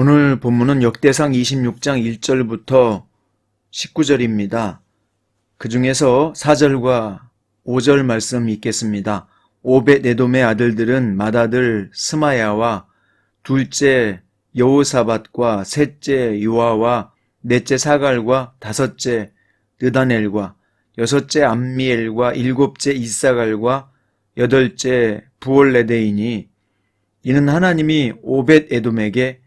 오늘 본문은 역대상 26장 1절부터 19절입니다. 그 중에서 4절과 5절 말씀 읽겠습니다. 오벳에돔의 아들들은 맏아들 스마야와 둘째 여호사밧과 셋째 요아와 넷째 사갈과 다섯째 느다넬과 여섯째 암미엘과 일곱째 이사갈과 여덟째 부올레데이니 이는 하나님이 오벳에돔에게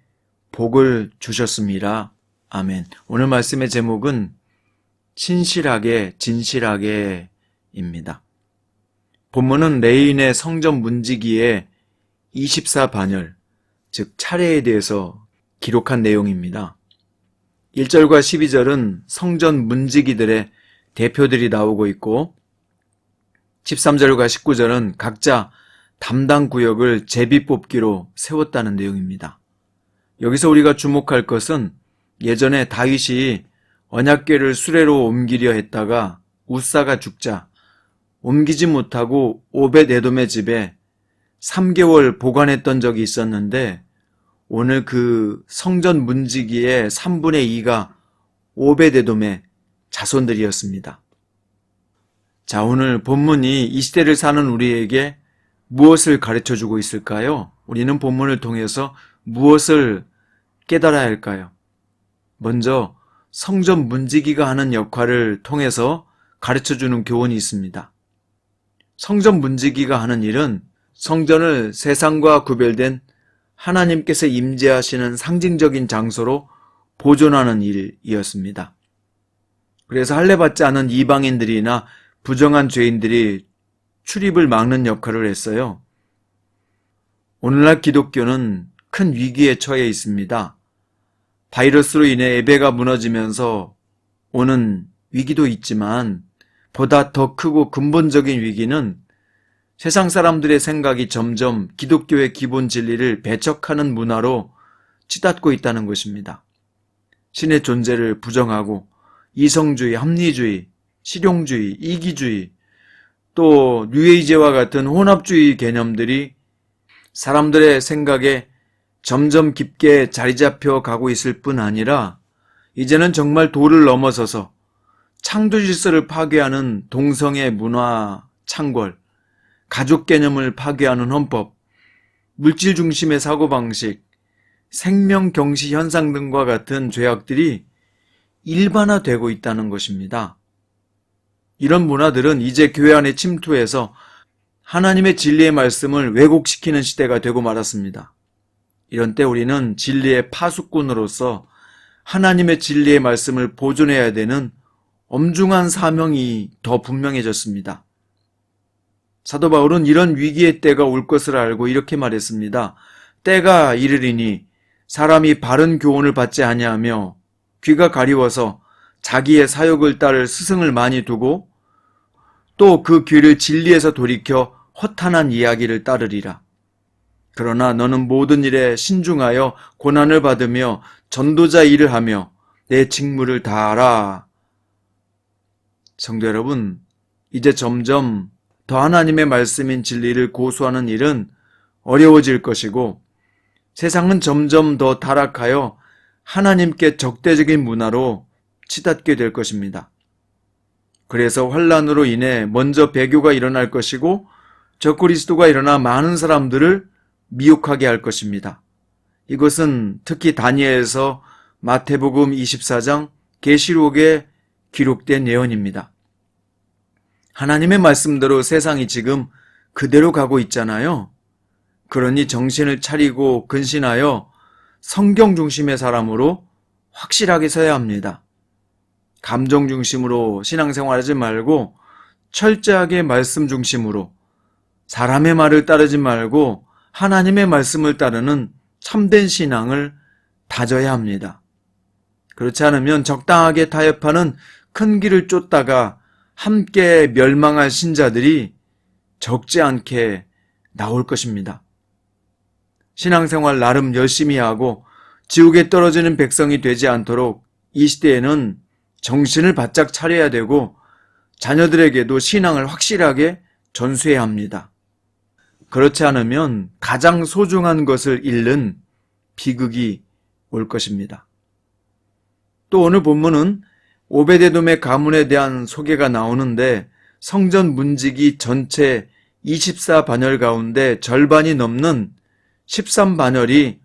복을 주셨습니다. 아멘. 오늘 말씀의 제목은 신실하게 진실하게 입니다. 본문은 레인의 성전 문지기의 24반열, 즉 차례에 대해서 기록한 내용입니다. 1절과 12절은 성전 문지기들의 대표들이 나오고 있고 13절과 19절은 각자 담당 구역을 제비 뽑기로 세웠다는 내용입니다. 여기서 우리가 주목할 것은 예전에 다윗이 언약궤를 수레로 옮기려 했다가 우사가 죽자 옮기지 못하고 오벳에돔의 집에 3개월 보관했던 적이 있었는데 오늘 그 성전 문지기의 3분의 2가 오벳에돔의 자손들이었습니다. 자, 오늘 본문이 이 시대를 사는 우리에게 무엇을 가르쳐주고 있을까요? 우리는 본문을 통해서 무엇을 깨달아야 할까요? 먼저 성전 문지기가 하는 역할을 통해서 가르쳐주는 교훈이 있습니다. 성전 문지기가 하는 일은 성전을 세상과 구별된 하나님께서 임재하시는 상징적인 장소로 보존하는 일이었습니다. 그래서 할례받지 않은 이방인들이나 부정한 죄인들이 출입을 막는 역할을 했어요. 오늘날 기독교는 큰 위기에 처해 있습니다. 바이러스로 인해 예배가 무너지면서 오는 위기도 있지만 보다 더 크고 근본적인 위기는 세상 사람들의 생각이 점점 기독교의 기본 진리를 배척하는 문화로 치닫고 있다는 것입니다. 신의 존재를 부정하고 이성주의, 합리주의, 실용주의, 이기주의, 또 뉴에이지와 같은 혼합주의 개념들이 사람들의 생각에 점점 깊게 자리 잡혀 가고 있을 뿐 아니라 이제는 정말 도를 넘어서서 창조 질서를 파괴하는 동성애 문화 창궐, 가족 개념을 파괴하는 헌법, 물질 중심의 사고방식, 생명 경시 현상 등과 같은 죄악들이 일반화되고 있다는 것입니다. 이런 문화들은 이제 교회 안에 침투해서 하나님의 진리의 말씀을 왜곡시키는 시대가 되고 말았습니다. 이런 때 우리는 진리의 파수꾼으로서 하나님의 진리의 말씀을 보존해야 되는 엄중한 사명이 더 분명해졌습니다. 사도 바울은 이런 위기의 때가 올 것을 알고 이렇게 말했습니다. 때가 이르리니 사람이 바른 교훈을 받지 아니하며 귀가 가리워서 자기의 사욕을 따를 스승을 많이 두고 또 그 귀를 진리에서 돌이켜 허탄한 이야기를 따르리라. 그러나 너는 모든 일에 신중하여 고난을 받으며 전도자 일을 하며 내 직무를 다하라. 성도 여러분, 이제 점점 더 하나님의 말씀인 진리를 고수하는 일은 어려워질 것이고 세상은 점점 더 타락하여 하나님께 적대적인 문화로 치닫게 될 것입니다. 그래서 환란으로 인해 먼저 배교가 일어날 것이고 적그리스도가 일어나 많은 사람들을 미혹하게 할 것입니다. 이것은 특히 다니엘서 마태복음 24장 계시록에 기록된 예언입니다. 하나님의 말씀대로 세상이 지금 그대로 가고 있잖아요. 그러니 정신을 차리고 근신하여 성경 중심의 사람으로 확실하게 서야 합니다. 감정 중심으로 신앙생활하지 말고 철저하게 말씀 중심으로 사람의 말을 따르지 말고 하나님의 말씀을 따르는 참된 신앙을 다져야 합니다. 그렇지 않으면 적당하게 타협하는 큰 길을 쫓다가 함께 멸망할 신자들이 적지 않게 나올 것입니다. 신앙생활 나름 열심히 하고 지옥에 떨어지는 백성이 되지 않도록 이 시대에는 정신을 바짝 차려야 되고 자녀들에게도 신앙을 확실하게 전수해야 합니다. 그렇지 않으면 가장 소중한 것을 잃는 비극이 올 것입니다. 또 오늘 본문은 오베데돔의 가문에 대한 소개가 나오는데 성전 문지기 전체 24반열 가운데 절반이 넘는 13반열이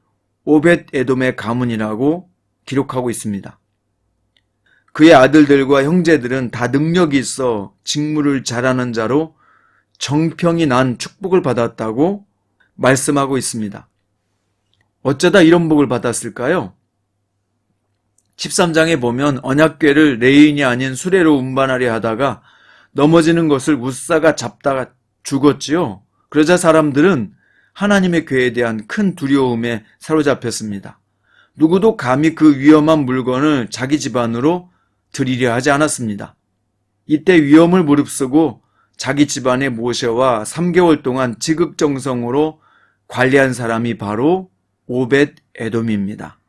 오벳에돔의 가문이라고 기록하고 있습니다. 그의 아들들과 형제들은 다 능력이 있어 직무를 잘하는 자로 정평이 난 축복을 받았다고 말씀하고 있습니다. 어쩌다 이런 복을 받았을까요? 13장에 보면 언약궤를 레인이 아닌 수레로 운반하려 하다가 넘어지는 것을 웃사가 잡다가 죽었지요. 그러자 사람들은 하나님의 궤에 대한 큰 두려움에 사로잡혔습니다. 누구도 감히 그 위험한 물건을 자기 집안으로 들이려 하지 않았습니다. 이때 위험을 무릅쓰고 자기 집안에 모셔와 3개월 동안 지극정성으로 관리한 사람이 바로 오벳 에돔입니다.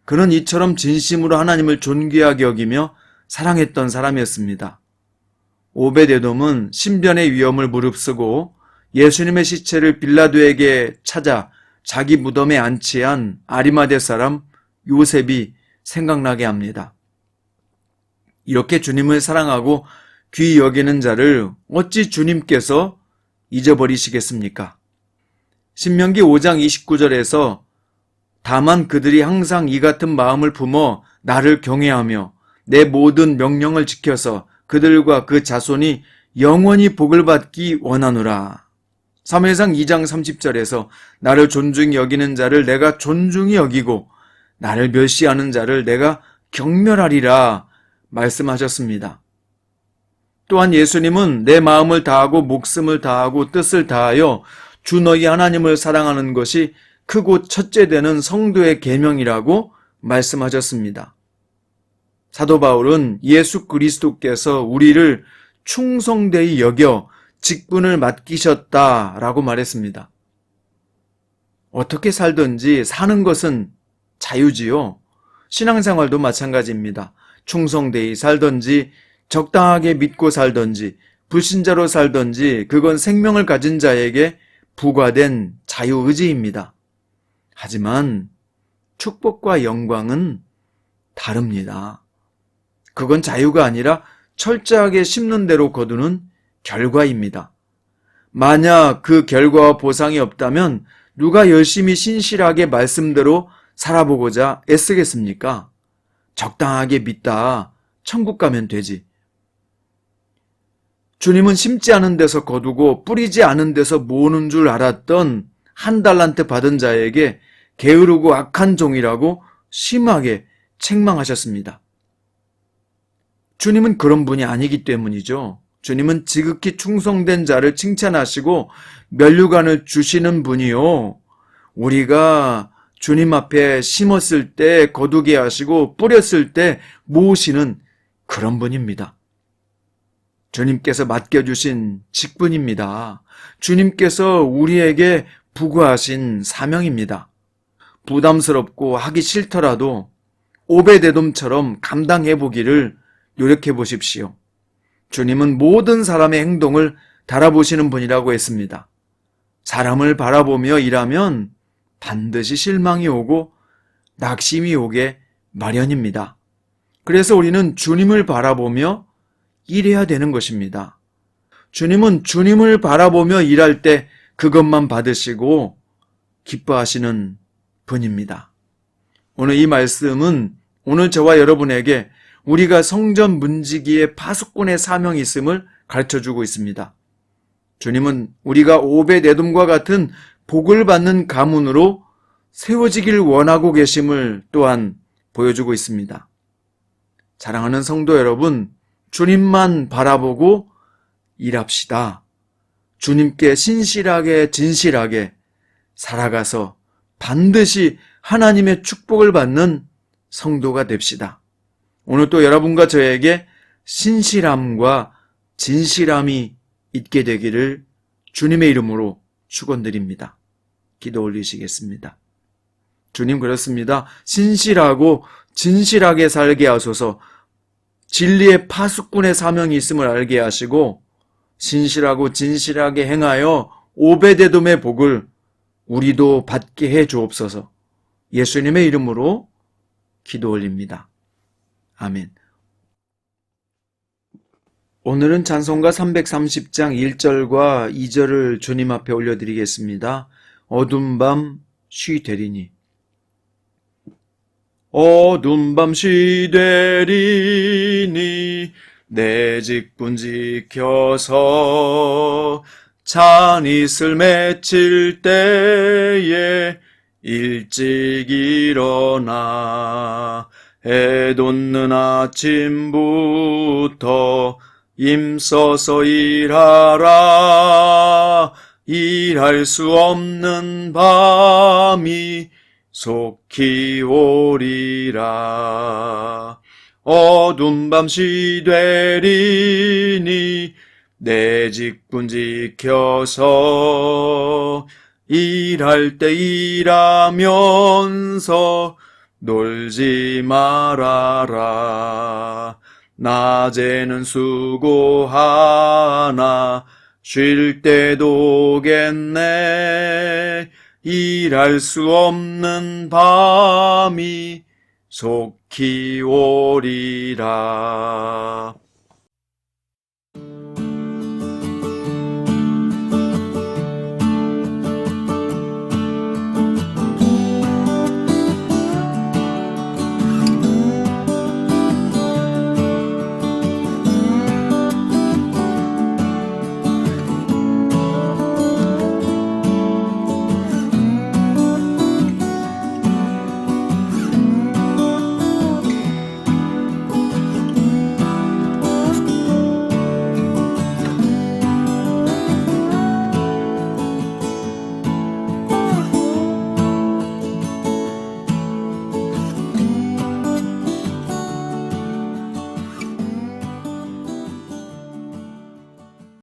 그는 이처럼 진심으로 하나님을 존귀하게 여기며 사랑했던 사람이었습니다. 오벳 에돔은 신변의 위험을 무릅쓰고 예수님의 시체를 빌라도에게 찾아 자기 무덤에 안치한 아리마대 사람 요셉이 생각나게 합니다. 이렇게 주님을 사랑하고 귀히 여기는 자를 어찌 주님께서 잊어버리시겠습니까? 신명기 5장 29절에서 다만 그들이 항상 이 같은 마음을 품어 나를 경외하며 내 모든 명령을 지켜서 그들과 그 자손이 영원히 복을 받기 원하노라. 사무엘상 2장 30절에서 나를 존중히 여기는 자를 내가 존중히 여기고 나를 멸시하는 자를 내가 경멸하리라 말씀하셨습니다. 또한 예수님은 내 마음을 다하고 목숨을 다하고 뜻을 다하여 주 너희 하나님을 사랑하는 것이 크고 첫째 되는 성도의 계명이라고 말씀하셨습니다. 사도 바울은 예수 그리스도께서 우리를 충성되이 여겨 직분을 맡기셨다라고 말했습니다. 어떻게 살든지 사는 것은 자유지요. 신앙생활도 마찬가지입니다. 충성되이 살든지 적당하게 믿고 살든지 불신자로 살든지 그건 생명을 가진 자에게 부과된 자유의지입니다. 하지만 축복과 영광은 다릅니다. 그건 자유가 아니라 철저하게 심는 대로 거두는 결과입니다. 만약 그 결과와 보상이 없다면 누가 열심히 신실하게 말씀대로 살아보고자 애쓰겠습니까? 적당하게 믿다 천국 가면 되지. 주님은 심지 않은 데서 거두고 뿌리지 않은 데서 모으는 줄 알았던 한 달란트 받은 자에게 게으르고 악한 종이라고 심하게 책망하셨습니다. 주님은 그런 분이 아니기 때문이죠. 주님은 지극히 충성된 자를 칭찬하시고 면류관을 주시는 분이요. 우리가 주님 앞에 심었을 때 거두게 하시고 뿌렸을 때 모으시는 그런 분입니다. 주님께서 맡겨주신 직분입니다. 주님께서 우리에게 부과하신 사명입니다. 부담스럽고 하기 싫더라도 오베데돔처럼 감당해보기를 노력해보십시오. 주님은 모든 사람의 행동을 달아보시는 분이라고 했습니다. 사람을 바라보며 일하면 반드시 실망이 오고 낙심이 오게 마련입니다. 그래서 우리는 주님을 바라보며 일해야 되는 것입니다. 주님은 주님을 바라보며 일할 때 그것만 받으시고 기뻐하시는 분입니다. 오늘 이 말씀은 오늘 저와 여러분에게 우리가 성전 문지기의 파수꾼의 사명이 있음을 가르쳐주고 있습니다. 주님은 우리가 오벳에돔과 같은 복을 받는 가문으로 세워지길 원하고 계심을 또한 보여주고 있습니다. 사랑하는 성도 여러분, 주님만 바라보고 일합시다. 주님께 신실하게 진실하게 살아가서 반드시 하나님의 축복을 받는 성도가 됩시다. 오늘 또 여러분과 저에게 신실함과 진실함이 있게 되기를 주님의 이름으로 축원드립니다. 기도 올리시겠습니다. 주님, 그렇습니다. 신실하고 진실하게 살게 하소서. 진리의 파수꾼의 사명이 있음을 알게 하시고 신실하고 진실하게 행하여 오베데돔의 복을 우리도 받게 해 주옵소서. 예수님의 이름으로 기도 올립니다. 아멘. 오늘은 찬송가 330장 1절과 2절을 주님 앞에 올려드리겠습니다. 어두운 밤 쉬되리니. 어두운 밤 쉬되리니 내 직분 지켜서 잔이슬 맺힐 때에 일찍 일어나 해 돋는 아침부터 힘써서 일하라. 일할 수 없는 밤이 속히 오리라. 어두운 밤 쉬되리니 내 직분 지켜서 일할 때 일하면서 놀지 말아라. 낮에는 수고하나 쉴 때도 오겠네. 일할 수 없는 밤이 속히 오리라.